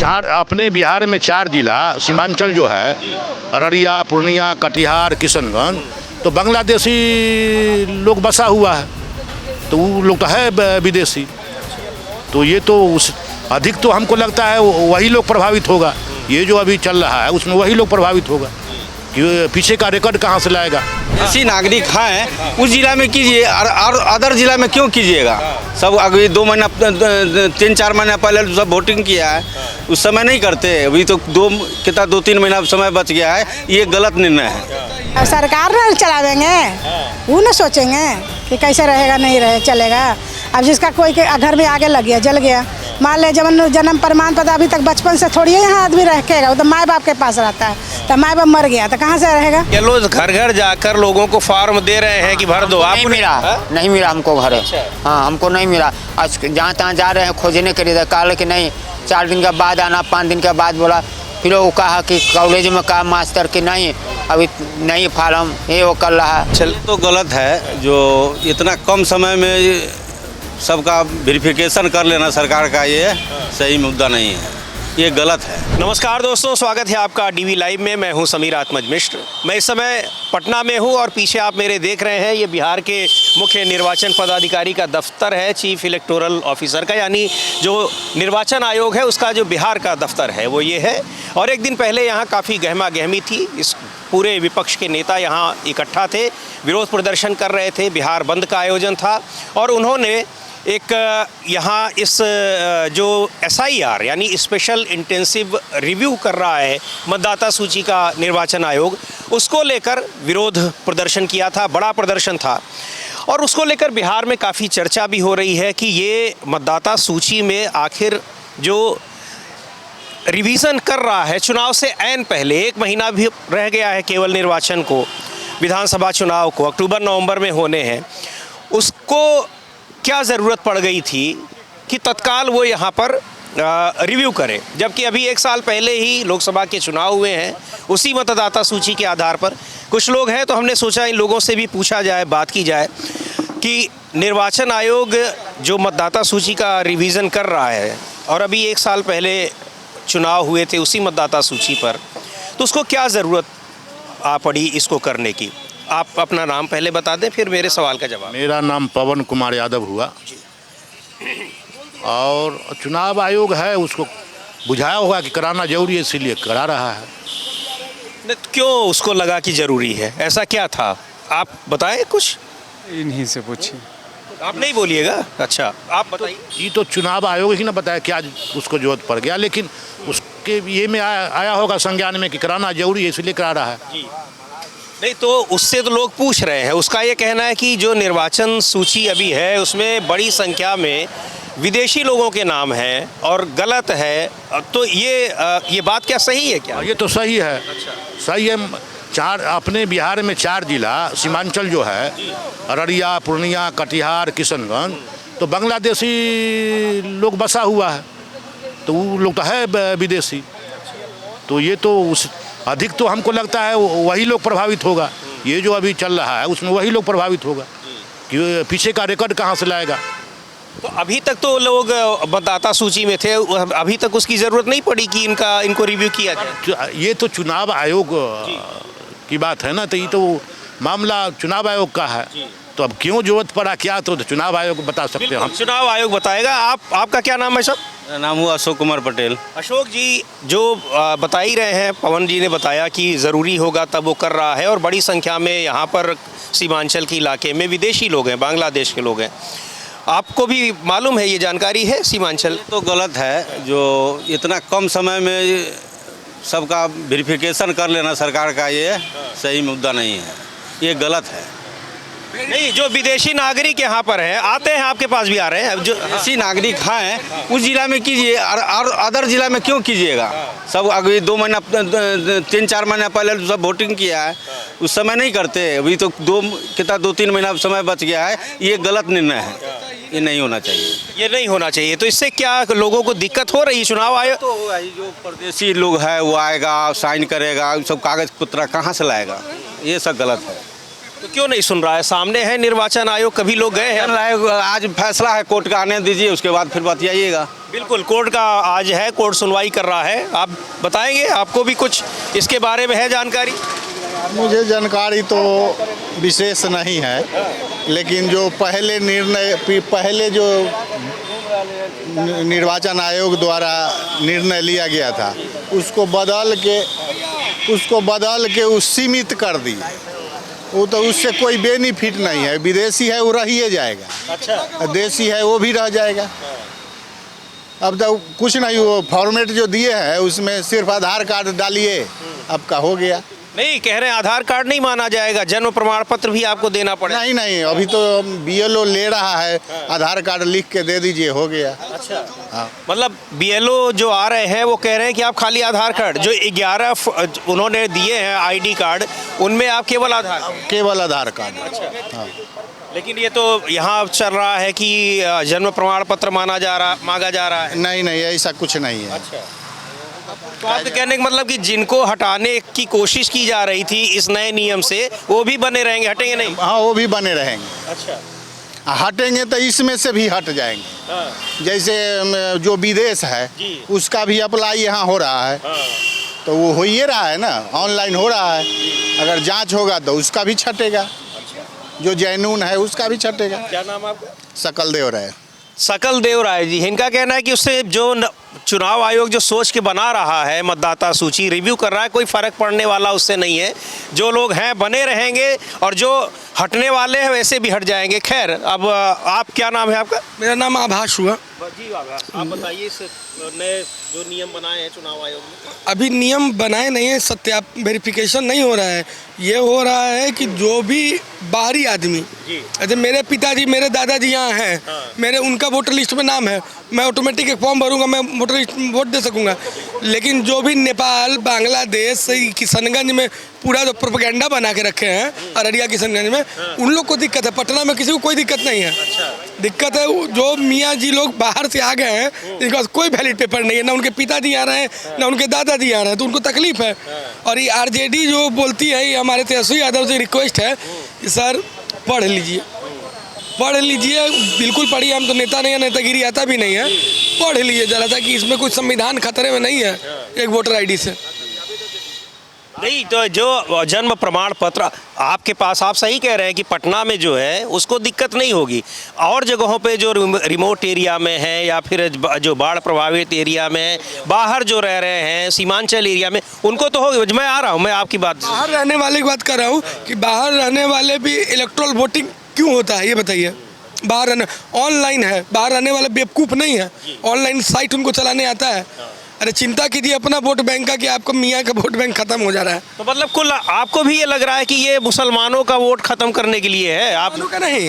चार अपने बिहार में 4 जिला सीमांचल जो है, अररिया, पूर्णिया, कटिहार, किशनगंज, तो बांग्लादेशी लोग बसा हुआ है। तो वो लोग तो है विदेशी, तो ये तो उस अधिक तो हमको लगता है वही लोग प्रभावित होगा। ये जो अभी चल रहा है उसमें वही लोग प्रभावित होगा कि पीछे का रिकॉर्ड कहाँ से लाएगा। ऐसी नागरिक हैं उस जिला में कीजिए और अदर जिला में क्यों कीजिएगा। सब अभी 2 महीना 3-4 महीना पहले सब वोटिंग किया है, उस समय नहीं करते। अभी तो 2-3 महीना समय बच गया है, ये गलत निर्णय है। सरकार न चलावेंगे, वो न सोचेंगे कि कैसे रहेगा नहीं रहे चलेगा। अब जिसका कोई के घर में आगे लग गया, जल गया, मान ले जन्म प्रमाण पत्र अभी तक बचपन से थोड़ी यहाँ आदमी रहेगा, वो तो माँ बाप के पास रहता है। तो माँ बाप मर गया तो कहाँ से रहेगा। ये लोग घर घर जाकर लोगों को फॉर्म दे रहे हैं कि भर दो। नहीं मिला, नहीं मिला हमको घर। हाँ, हमको नहीं मिला। आज जहाँ तहाँ जा रहे हैं खोजने के लिए, कहा कि नहीं 4 दिन के बाद आना, 5 दिन के बाद बोला। फिर वो कहा कि कॉलेज में कहा मास्टर कि नहीं अभी नहीं फॉर्म ये वो कर रहा है। चल तो गलत है, जो इतना कम समय में सबका वेरिफिकेशन कर लेना सरकार का, ये सही मुद्दा नहीं है, ये गलत है। नमस्कार दोस्तों, स्वागत है आपका डीवी लाइव में। मैं हूं समीर आत्मज मिश्र। मैं इस समय पटना में हूं और पीछे आप मेरे देख रहे हैं ये बिहार के मुख्य निर्वाचन पदाधिकारी का दफ्तर है, चीफ इलेक्टोरल ऑफिसर का, यानी जो निर्वाचन आयोग है उसका जो बिहार का दफ्तर है वो ये है। और एक दिन पहले यहाँ काफ़ी गहमा गहमी थी। इस पूरे विपक्ष के नेता यहाँ इकट्ठा थे, विरोध प्रदर्शन कर रहे थे, बिहार बंद का आयोजन था। और उन्होंने एक यहाँ इस जो SIR यानी स्पेशल इंटेंसिव रिव्यू कर रहा है मतदाता सूची का निर्वाचन आयोग, उसको लेकर विरोध प्रदर्शन किया था, बड़ा प्रदर्शन था। और उसको लेकर बिहार में काफ़ी चर्चा भी हो रही है कि ये मतदाता सूची में आखिर जो रिवीजन कर रहा है चुनाव से ऐन पहले, 1 महीना भी रह गया है केवल निर्वाचन को, विधानसभा चुनाव को अक्टूबर-नवंबर में होने हैं, उसको क्या ज़रूरत पड़ गई थी कि तत्काल वो यहाँ पर रिव्यू करे, जबकि अभी 1 साल पहले ही लोकसभा के चुनाव हुए हैं उसी मतदाता सूची के आधार पर। कुछ लोग हैं तो हमने सोचा इन लोगों से भी पूछा जाए, बात की जाए कि निर्वाचन आयोग जो मतदाता सूची का रिवीजन कर रहा है और अभी 1 साल पहले चुनाव हुए थे उसी मतदाता सूची पर, तो उसको क्या ज़रूरत आ पड़ी इसको करने की। आप अपना नाम पहले बता दें, फिर मेरे सवाल का जवाब। मेरा नाम पवन कुमार यादव हुआ और चुनाव आयोग है उसको बुझाया होगा कि कराना जरूरी है, इसीलिए करा रहा है। क्यों उसको लगा कि ज़रूरी है, ऐसा क्या था आप बताएं कुछ। इन्हीं से पूछिए। आप नहीं बोलिएगा, अच्छा आप बताइए। ये तो चुनाव आयोग ही ना बताया क्या उसको जरूरत पड़ गया, लेकिन उसके ये में आया होगा संज्ञान में कि कराना जरूरी है इसलिए करा रहा है जी। नहीं तो उससे तो लोग पूछ रहे हैं, उसका ये कहना है कि जो निर्वाचन सूची अभी है उसमें बड़ी संख्या में विदेशी लोगों के नाम हैं और गलत है, तो ये बात क्या सही है क्या। ये तो सही है। अच्छा। सही है। अपने बिहार में 4 जिला सीमांचल जो है, अररिया, पूर्णिया, कटिहार, किशनगंज, तो बांग्लादेशी लोग बसा हुआ है। तो वो लोग तो है विदेशी, तो ये तो उस अधिक तो हमको लगता है वही लोग प्रभावित होगा। ये जो अभी चल रहा है उसमें वही लोग प्रभावित होगा कि पीछे का रिकॉर्ड कहाँ से लाएगा। तो अभी तक तो लोग मतदाता सूची में थे, अभी तक उसकी ज़रूरत नहीं पड़ी कि इनको रिव्यू किया जाए। ये तो चुनाव आयोग की बात है ना, तो ये तो मामला चुनाव आयोग का है, तो अब क्यों जरूरत पड़ा क्या तो चुनाव आयोग बता सकते हैं हम। चुनाव आयोग बताएगा। आपका क्या नाम है सर। मेरा नाम हुआ अशोक कुमार पटेल। अशोक जी, जो बता ही रहे हैं, पवन जी ने बताया कि ज़रूरी होगा तब वो कर रहा है और बड़ी संख्या में यहाँ पर सीमांचल के इलाके में विदेशी लोग हैं, बांग्लादेश के लोग हैं। आपको भी मालूम है, ये जानकारी है सीमांचल। तो गलत है, जो इतना कम समय में सबका वेरिफिकेशन कर लेना सरकार का, ये सही मुद्दा नहीं है, ये गलत है। नहीं, जो विदेशी नागरिक यहाँ पर हैं, आते हैं आपके पास भी आ रहे हैं, जो ऐसी नागरिक हैं उस जिला में कीजिए और अदर जिला में क्यों कीजिएगा। सब अभी 2 महीना 3-4 महीना पहले सब वोटिंग किया है, उस समय नहीं करते। अभी तो 2-3 महीना समय बच गया है, ये गलत निर्णय है, ये नहीं होना चाहिए। ये नहीं होना चाहिए। तो इससे क्या लोगों को दिक्कत हो रही है। चुनाव आयोग तो जो परदेशी लोग है वो आएगा, साइन करेगा, सब कागज पत्र कहाँ से लाएगा, ये सब गलत है। तो क्यों नहीं सुन रहा है? सामने है निर्वाचन आयोग, कभी लोग गए हैं। चल रहा है, आज फैसला है कोर्ट का, आने दीजिए, उसके बाद फिर बतियाइएगा। बिल्कुल, कोर्ट का आज है, कोर्ट सुनवाई कर रहा है। आप बताएंगे, आपको भी कुछ इसके बारे में है जानकारी? मुझे जानकारी तो विशेष नहीं है, लेकिन जो पहले जो निर्वाचन आयोग द्वारा निर्णय लिया गया था उसको बदल के उस सीमित कर दी। वो तो उससे कोई बेनिफिट नहीं है। विदेशी है वो रह ही जाएगा, अच्छा, देसी है वो भी रह जाएगा। अब तो कुछ नहीं, वो फॉर्मेट जो दिए हैं उसमें सिर्फ आधार कार्ड डालिए, आपका हो गया। नहीं कह रहे हैं आधार कार्ड नहीं माना जाएगा, जन्म प्रमाण पत्र भी आपको देना पड़ेगा। नहीं, अभी तो BLO ले रहा है, आधार कार्ड लिख के दे दीजिए, हो गया। अच्छा, हाँ। मतलब BLO जो आ रहे हैं वो कह रहे हैं कि आप खाली आधार कार्ड, जो 11 उन्होंने दिए हैं ID कार्ड, उनमें आप केवल आधार कार्ड। अच्छा, हाँ। लेकिन ये तो यहाँ चल रहा है कि जन्म प्रमाण पत्र मांगा जा रहा है। नहीं, ऐसा कुछ नहीं है। अच्छा, तो आपके कहने का मतलब कि जिनको हटाने की कोशिश की जा रही थी इस नए नियम से, वो भी बने रहेंगे, हटेंगे नहीं? हाँ, वो भी बने रहेंगे। अच्छा, हटेंगे तो इसमें से भी हट जाएंगे। हाँ। जैसे जो विदेश है जी। उसका भी अप्लाई यहाँ हो रहा है, हाँ। तो वो हो ही रहा है ना, ऑनलाइन हो रहा है। अगर जांच होगा तो उसका भी छटेगा, जो जैनून है उसका भी छटेगा। क्या नाम आपका? सकल देव राय। सकल देव राय जी, इनका कहना है कि उससे जो चुनाव आयोग जो सोच के बना रहा है, मतदाता सूची रिव्यू कर रहा है, कोई फर्क पड़ने वाला उससे नहीं है। जो लोग हैं बने रहेंगे और जो हटने वाले हैं वैसे भी हट जाएंगे। खैर, अब आप, क्या नाम है आपका? मेरा नाम आभास हुआ। जी बाबा, आप बताइए इस नए जो नियम बनाए हैं चुनाव आयोग ने। अभी नियम बनाए नहीं है, वेरिफिकेशन नहीं हो रहा है। ये हो रहा है कि जो भी बाहरी आदमी, जैसे मेरे पिताजी, मेरे दादाजी यहाँ हैं, मेरे उनका वोटर लिस्ट में नाम है, मैं ऑटोमेटिक एक फॉर्म भरूंगा, मैं वोटर लिस्ट वोट दे सकूंगा। लेकिन जो भी नेपाल, बांग्लादेश, किशनगंज में पूरा जो प्रोपेगेंडा बना के रखे हैं, अररिया किशनगंज में, उन लोग को दिक्कत है। पटना में किसी को कोई दिक्कत नहीं है। दिक्कत है जो मियाँ जी लोग बाहर से आ गए हैं, इनके पास कोई वैलिड पेपर नहीं है, ना उनके पिताजी आ रहे हैं, ना उनके दादाजी आ रहे हैं, तो उनको तकलीफ है। और ये RJD जो बोलती है, ये हमारे तेजस्वी यादव से रिक्वेस्ट है कि सर पढ़ लीजिए, बिल्कुल पढ़िए। हम तो नेता नहीं है, नेतागिरी आता भी नहीं है। पढ़ लीजिए जरा सा कि इसमें कुछ संविधान खतरे में नहीं है एक वोटर ID से। नहीं, तो जो जन्म प्रमाण पत्र आपके पास, आप सही कह रहे हैं कि पटना में जो है उसको दिक्कत नहीं होगी। और जगहों पे जो रिमोट एरिया में है या फिर जो बाढ़ प्रभावित एरिया में, बाहर जो रह रहे हैं सीमांचल एरिया में, उनको तो होगी। मैं आ रहा हूँ, मैं आपकी बात बाहर रहने वाले की बात कर रहा हूँ कि बाहर रहने वाले भी इलेक्ट्रल वोटिंग क्यों होता है, ये बताइए। बाहर रहने ऑनलाइन है, बाहर रहने वाले बेवकूफ़ नहीं है, ऑनलाइन साइट उनको चलाने आता है। अरे चिंता कीजिए अपना वोट बैंक का कि आपका मियाँ का वोट बैंक खत्म हो जा रहा है। तो मतलब कुल आपको भी ये लग रहा है कि ये मुसलमानों का वोट खत्म करने के लिए है? आप का नहीं,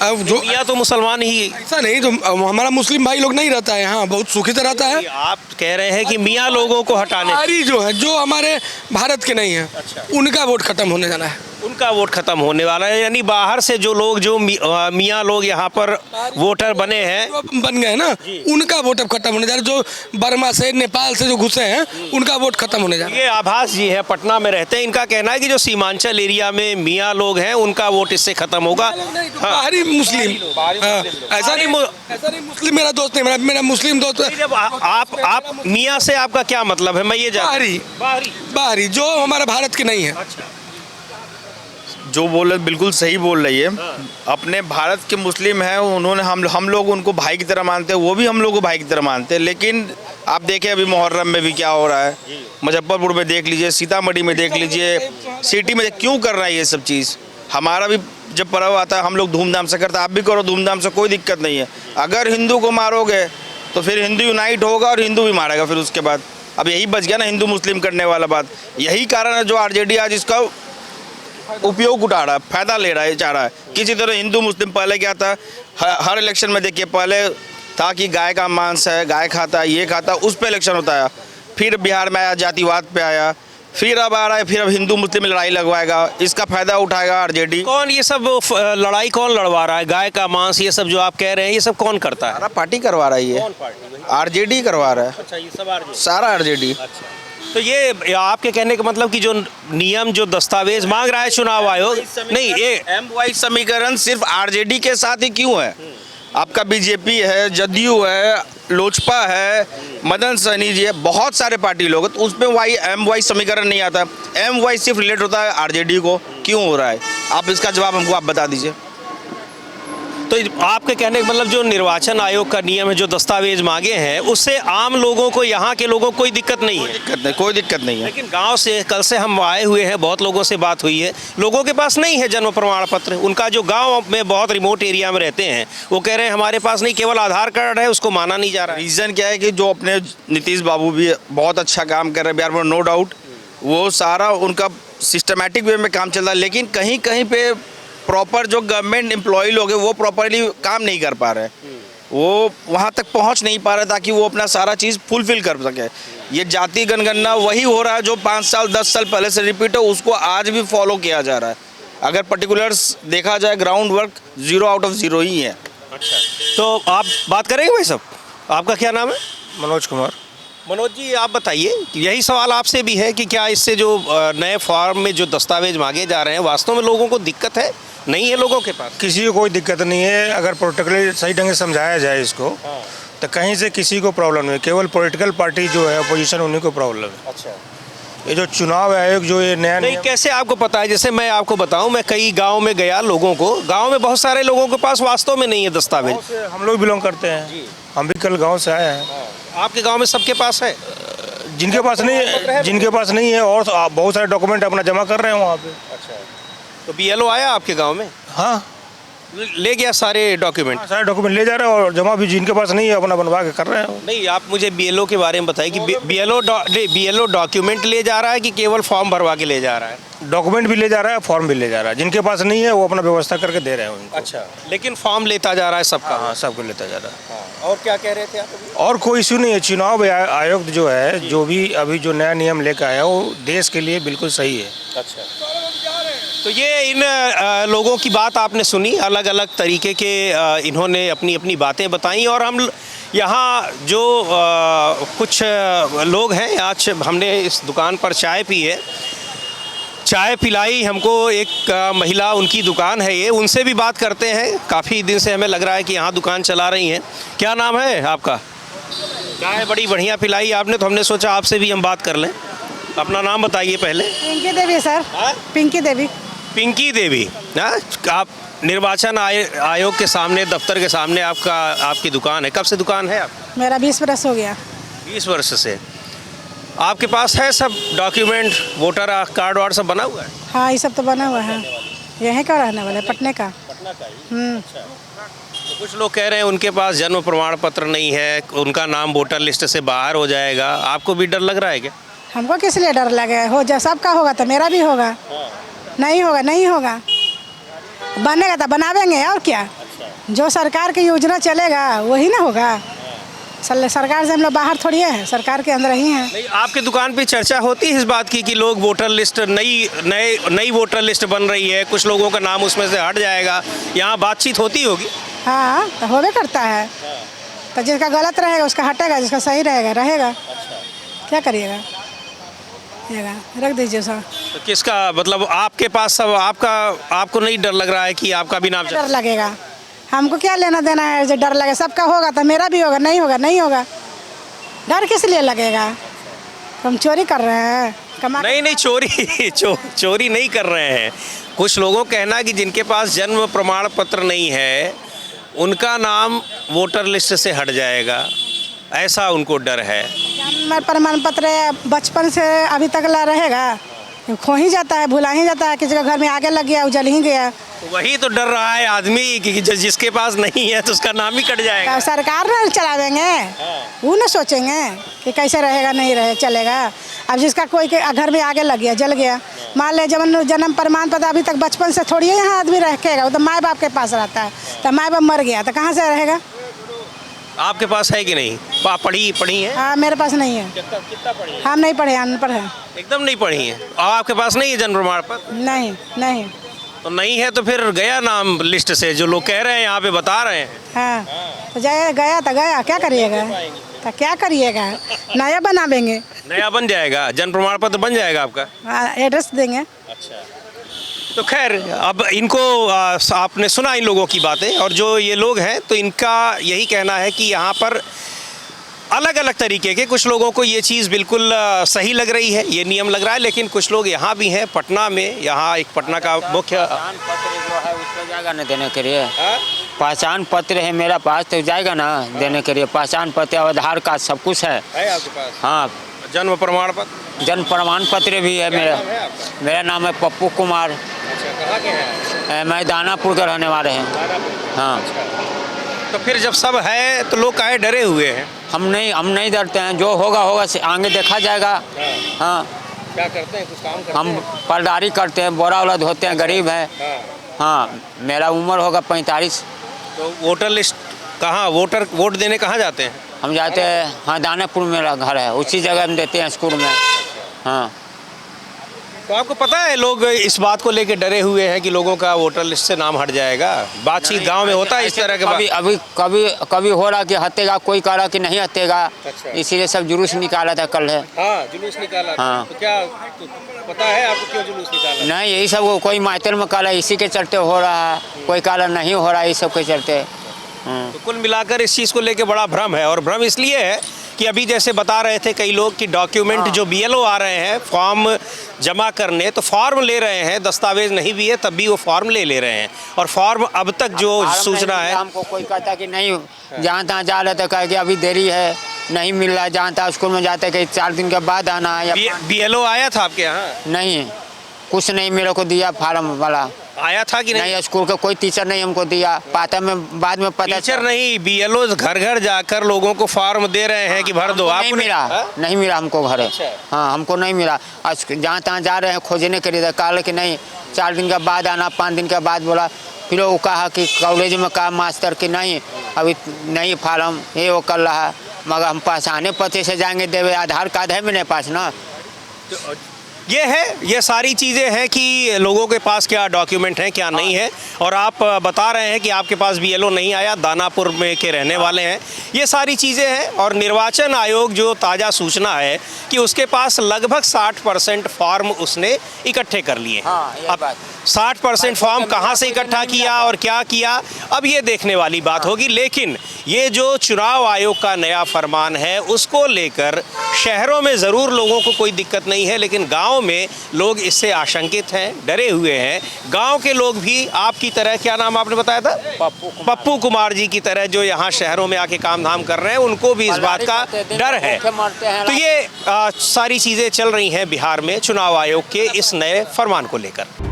अब जो मियाँ तो मुसलमान ही, ऐसा नहीं, जो हमारा मुस्लिम भाई लोग नहीं रहता है, हाँ बहुत सुखी से रहता है। आप कह रहे हैं कि मियाँ लोगों को हटाने, बाहरी जो है, जो हमारे भारत के नहीं है, उनका वोट खत्म होने जाना है। उनका वोट खत्म होने वाला है। यानी बाहर से जो लोग, जो मियाँ लोग यहाँ पर वोटर बने हैं, बन गए ना, उनका वोट अब खत्म होने जा रहा है। जो बर्मा से, नेपाल से जो घुसे हैं, उनका वोट खत्म होने जा रहा है। ये आभास जी है, पटना में रहते हैं। इनका कहना है कि जो सीमांचल एरिया में मियाँ लोग हैं उनका वोट इससे खत्म होगा। बाहरी मुस्लिम, ऐसा नहीं मुस्लिम मेरा दोस्त नहीं, मेरा मुस्लिम दोस्त है। जब आप मियाँ से आपका क्या मतलब है? मैं ये बाहरी जो हमारे भारत के नहीं है। जो बोल रहे बिल्कुल सही बोल रही है। अपने भारत के मुस्लिम हैं, उन्होंने हम लोग उनको भाई की तरह मानते हैं, वो भी हम लोग को भाई की तरह मानते हैं। लेकिन आप देखें अभी मुहर्रम में भी क्या हो रहा है, मुजफ्फरपुर में देख लीजिए, सीतामढ़ी में देख लीजिए, सिटी में क्यों कर रहा है ये सब चीज़। हमारा भी जब पर्व आता है हम लोग धूमधाम से करते हैं, आप भी करो धूमधाम से, कोई दिक्कत नहीं है। अगर हिंदू को मारोगे तो फिर हिंदू यूनाइट होगा और हिंदू भी मारेगा फिर उसके बाद। अब यही बच गया ना हिंदू मुस्लिम करने वाला बात। यही कारण है जो RJD आज इसका उपयोग उठा रहा है, फायदा ले रहा है, चाह रहा है किसी तरह हिंदू मुस्लिम। पहले क्या था, हर इलेक्शन में देखिए, पहले था कि गाय का मांस है, गाय खाता है, ये खाता है, उस पर इलेक्शन होता है। फिर बिहार में आया, जातिवाद पे आया, फिर अब आ रहा है, फिर अब हिंदू मुस्लिम में लड़ाई लगवाएगा, इसका फायदा उठाएगा RJD। कौन ये सब लड़ाई कौन लड़वा रहा है? गाय का मांस, ये सब जो आप कह रहे हैं, ये सब कौन करता है? सारा पार्टी करवा रहा है, ये RJD करवा रहा है। अच्छा, ये सब सारा RJD। तो ये आपके कहने का मतलब कि जो नियम जो दस्तावेज मांग रहा है चुनाव आयोग, नहीं ये MY समीकरण सिर्फ RJD के साथ ही क्यों है? आपका बीजेपी है, जदयू है, लोजपा है, मदन सहनी जी है, बहुत सारे पार्टी लोग हैं, तो उसमें MY समीकरण नहीं आता। MY सिर्फ रिलेट होता है RJD को, क्यों हो रहा है? आप इसका जवाब हमको आप बता दीजिए। तो आपके कहने का मतलब जो निर्वाचन आयोग का नियम है, जो दस्तावेज मांगे हैं, उससे आम लोगों को, यहाँ के लोगों को कोई दिक्कत नहीं है। कोई दिक्कत नहीं है। लेकिन गांव से कल से हम आए हुए हैं, बहुत लोगों से बात हुई है, लोगों के पास नहीं है जन्म प्रमाण पत्र। उनका जो गांव में बहुत रिमोट एरिया में रहते हैं, वो कह रहे हैं हमारे पास नहीं, केवल आधार कार्ड है, उसको माना नहीं जा रहा है। रीज़न क्या है कि जो अपने नीतीश बाबू भी बहुत अच्छा काम कर रहे हैं बिहार में, नो डाउट, वो सारा उनका सिस्टमेटिक वे में काम चल रहा है, लेकिन कहीं कहीं पे प्रॉपर जो गवर्नमेंट एम्प्लॉय लोग हैं वो प्रॉपरली काम नहीं कर पा रहे हैं, वो वहाँ तक पहुँच नहीं पा रहे ताकि वो अपना सारा चीज़ फुलफिल कर सके। ये जाति जनगणना वही हो रहा है जो 5 साल 10 साल पहले से रिपीट है, उसको आज भी फॉलो किया जा रहा है। अगर पर्टिकुलर्स देखा जाए, ग्राउंड वर्क 0 आउट ऑफ 0 ही है। अच्छा, तो आप बात करेंगे भाई साहब? आपका क्या नाम है? मनोज कुमार। मनोज जी, आप बताइए, यही सवाल आपसे भी है कि क्या इससे जो नए फॉर्म में जो दस्तावेज मांगे जा रहे हैं, वास्तव में लोगों को दिक्कत है, नहीं है लोगों के पास? किसी को कोई दिक्कत नहीं है, अगर प्रोटोकॉल सही ढंग से समझाया जाए इसको, तो कहीं से किसी को प्रॉब्लम नहीं है। केवल पॉलिटिकल पार्टी जो है अपोजिशन, उन्हीं को प्रॉब्लम है। अच्छा, ये जो चुनाव आयोग जो ये नया नहीं, कैसे आपको पता है? जैसे मैं आपको बताऊं, मैं कई गांव में गया, लोगों को, गांव में बहुत सारे लोगों के पास वास्तव में नहीं है दस्तावेज। गाँव से हम लोग बिलोंग करते हैं, हम भी कल गाँव से आए हैं। आपके गांव में सबके पास है? जिनके पास नहीं है और बहुत सारे डॉक्यूमेंट अपना जमा कर रहे हैं वहाँ पे। अच्छा, तो BLO आया आपके गांव में? हाँ, ले गया सारे डॉक्यूमेंट? सारे डॉक्यूमेंट ले जा रहे हैं और जमा भी जिनके पास नहीं है अपना बनवा के कर रहे हैं। नहीं, आप मुझे BLO के बारे में बताइए कि BLO डॉक्यूमेंट ले जा रहा है कि केवल फॉर्म भरवा के ले जा रहा है? डॉक्यूमेंट भी ले जा रहा है, फॉर्म भी ले जा रहा है। जिनके पास नहीं है वो अपना व्यवस्था करके दे रहे हैं उनको। अच्छा, लेकिन फॉर्म लेता जा रहा है सबका? हाँ, सबको लेता जा रहा है। और क्या कह रहे थे आप? और कोई इशू नहीं है। चुनाव आयोग जो है, जो भी अभी जो नया नियम लेकर आया, वो देश के लिए बिल्कुल सही है। अच्छा, तो ये इन लोगों की बात आपने सुनी, अलग अलग तरीके के इन्होंने अपनी अपनी बातें बताई। और हम यहाँ जो कुछ लोग हैं, आज हमने इस दुकान पर चाय पी है, चाय पिलाई हमको एक महिला, उनकी दुकान है ये, उनसे भी बात करते हैं। काफ़ी दिन से हमें लग रहा है कि यहाँ दुकान चला रही हैं। क्या नाम है आपका? चाय बड़ी बढ़िया पिलाई आपने, तो हमने सोचा आपसे भी हम बात कर लें। अपना नाम बताइए पहले। पिंकी देवी सर। पिंकी देवी। पिंकी देवी, हाँ? आप निर्वाचन आयोग के सामने, दफ्तर के सामने आपकी दुकान है। कब से दुकान है आप? मेरा 20 वर्ष हो गया। 20 वर्ष से आपके पास है सब डॉक्यूमेंट, वोटर कार्ड वार्ड सब बना हुआ है? हाँ, ये सब तो बना हुआ है। यहीं का रहने वाले, पटने का। तो कुछ लोग कह रहे हैं उनके पास जन्म प्रमाण पत्र नहीं है, उनका नाम वोटर लिस्ट से बाहर हो जाएगा। आपको भी डर लग रहा है क्या? हमको किस लिए डर लगे? हो जा, सबका होगा तो मेरा भी होगा। नहीं होगा, नहीं होगा, बनेगा तो बनावेंगे, और क्या। जो सरकार की योजना चलेगा वही ना होगा। सरकार से हम लोग बाहर थोड़ी है, सरकार के अंदर ही हैं। नहीं, आपके दुकान पे चर्चा होती है इस बात की कि लोग वोटर लिस्ट, नई वोटर लिस्ट बन रही है, कुछ लोगों का नाम उसमें से हट जाएगा, यहाँ बातचीत होती होगी? हाँ, तो होवे करता है। तो जिसका गलत रहेगा उसका हटेगा, जिसका सही रहेगा। क्या करिएगा, रख दीजिए सर। तो किसका मतलब आपके पास सब आपको नहीं डर लग रहा है कि आपका भी नाम? डर लगेगा, हमको क्या लेना देना है? जो डर लगे, सबका होगा तो मेरा भी होगा, नहीं होगा, नहीं होगा। डर किस लिए लगेगा? हम चोरी कर रहे हैं? नहीं, चोरी नहीं कर रहे हैं। कुछ लोगों का कहना है कि जिनके पास जन्म प्रमाण पत्र नहीं है, उनका नाम वोटर लिस्ट से हट जाएगा, ऐसा उनको डर है। जन्म प्रमाण पत्र बचपन से अभी तक रहेगा, खो ही जाता है, भुला ही जाता है। किसी का घर में आगे लग गया, उजल ही गया। वही तो डर रहा है आदमी कि जिसके पास नहीं है तो उसका नाम ही कट जाएगा। सरकार ना चलावेंगे, वो ना सोचेंगे कि कैसे रहेगा, नहीं रहे चलेगा। अब जिसका कोई के घर में आगे लग गया, जल गया, मान ले जन्म प्रमाण पत्र अभी तक बचपन से थोड़ी यहाँ आदमी रहेगा, वो तो माँ बाप के पास रहता है। तो माँ बाप मर गया तो कहाँ से रहेगा? आपके पास है कि नहीं? पढ़ी है? हाँ, मेरे पास नहीं है। कितना पढ़ी है? हम नहीं पढ़े, अनपढ़ है। एकदम नहीं पढ़ी है। और आपके पास नहीं है जन्म प्रमाण पत्र? नहीं। तो नहीं है तो फिर गया नाम लिस्ट से, जो लोग कह रहे हैं यहाँ पे बता रहे हैं। हाँ, तो गया तो गया, क्या करिएगा? तो क्या करिएगा, नया बनावेंगे, नया बन जाएगा, जन प्रमाण पत्र बन जाएगा आपका। एड्रेस देंगे। अच्छा, तो खैर अब इनको आपने सुना इन लोगों की बातें, और जो ये लोग हैं तो इनका यही कहना है कि यहाँ पर अलग अलग तरीके के कुछ लोगों को ये चीज़ बिल्कुल सही लग रही है, ये नियम लग रहा है, लेकिन कुछ लोग यहाँ भी हैं पटना में, यहाँ एक पटना का मुख्य पहचान पत्र जो है उसको जाएगा ना देने के लिए। पहचान पत्र है मेरा पास तो जाएगा ना देने के लिए। पहचान पत्र, आधार कार्ड सब कुछ है आपके पास? हाँ, जन्म प्रमाण पत्र? जन्म प्रमाण पत्र भी है मेरा। मेरा नाम है पप्पू कुमार। अच्छा, कहाँ के हैं? मैं दानापुर के रहने वाले हैं। हाँ, तो फिर जब सब है तो लोग काहे डरे हुए हैं? हम नहीं डरते हैं, जो होगा होगा आगे देखा जाएगा। हाँ, क्या करते हैं, कुछ काम करते हम हैं? पलदारी करते हैं, बोरा वोरा धोते हैं, गरीब है। हाँ, मेरा उम्र होगा 45। तो वोटर लिस्ट कहाँ, वोट देने कहाँ जाते हैं? हम जाते हैं, हाँ दानापुर मेरा घर है, उसी जगह हम देते हैं स्कूल में। हाँ, तो आपको पता है लोग इस बात को लेके डरे हुए हैं कि लोगों का वोटर लिस्ट से नाम हट जाएगा? बातचीत गांव में होता है इस तरह के? कभी हो रहा कि हटेगा, कोई कह रहा कि नहीं हटेगा। अच्छा। इसीलिए सब जुलूस निकाला था कल है। हाँ, जुलूस निकाला था। हाँ। तो क्या तो पता है आपको क्यों जुलूस निकाला? नहीं, यही सब कोई माइतर में काला इसी के चलते हो रहा है, कोई काला नहीं हो रहा है, इस सब के चलते। तो कुल मिलाकर इस चीज़ को लेके बड़ा भ्रम है, और भ्रम इसलिए है कि अभी जैसे बता रहे थे कई लोग कि डॉक्यूमेंट जो बीएलओ आ रहे हैं फॉर्म जमा करने, तो फॉर्म ले रहे हैं, दस्तावेज नहीं भी है तब भी वो फॉर्म ले रहे हैं, और फॉर्म अब तक जो सूचना है, हमको कोई कहता कि नहीं, जहाँ तहाँ जा रहे थे कह के अभी देरी है, नहीं मिल रहा है। जहाँ तहाँ स्कूल में जाते कि 4 दिन के बाद आना है। बीएलओ आया था आपके यहाँ? नहीं, कुछ नहीं मेरे को दिया फार्म वाला। आया था कि नहीं? स्कूल का कोई टीचर नहीं हमको दिया, पाता में बाद में पता। टीचर नहीं, बीएलओ घर घर जाकर लोगों को फॉर्म दे रहे हैं कि भर दो। नहीं मिला, नहीं मिला हमको घर। अच्छा। हाँ, हमको नहीं मिला। आज जहाँ तहाँ जा रहे हैं खोजने के लिए, कहा कि नहीं 4 दिन के बाद आना, 5 दिन के बाद बोला। फिर वो कहा कि कॉलेज में कहा मास्टर कि नहीं अभी नहीं फार्म ये वो कर रहा है, मगर हम पहचाने पते से जाएंगे देवे, आधार कार्ड है मेरे पास ना। ये है, ये सारी चीज़ें हैं कि लोगों के पास क्या डॉक्यूमेंट हैं क्या नहीं है, और आप बता रहे हैं कि आपके पास बीएलओ नहीं आया, दानापुर में के रहने वाले हैं, ये सारी चीज़ें हैं। और निर्वाचन आयोग जो ताज़ा सूचना है कि उसके पास लगभग 60% फॉर्म उसने इकट्ठे कर लिए। अब 60% फॉर्म कहाँ से इकट्ठा किया और क्या किया, अब ये देखने वाली बात होगी। लेकिन ये जो चुनाव आयोग का नया फरमान है उसको लेकर शहरों में ज़रूर लोगों को कोई दिक्कत नहीं है, लेकिन गाँव में लोग इससे आशंकित हैं, डरे हुए हैं। गांव के लोग भी आपकी तरह, क्या नाम आपने बताया था? पप्पू कुमार जी की तरह, जो यहाँ शहरों में आके काम धाम कर रहे हैं, उनको भी इस बात का डर है। तो ये सारी चीज़ें चल रही हैं बिहार में चुनाव आयोग के इस नए फरमान को लेकर।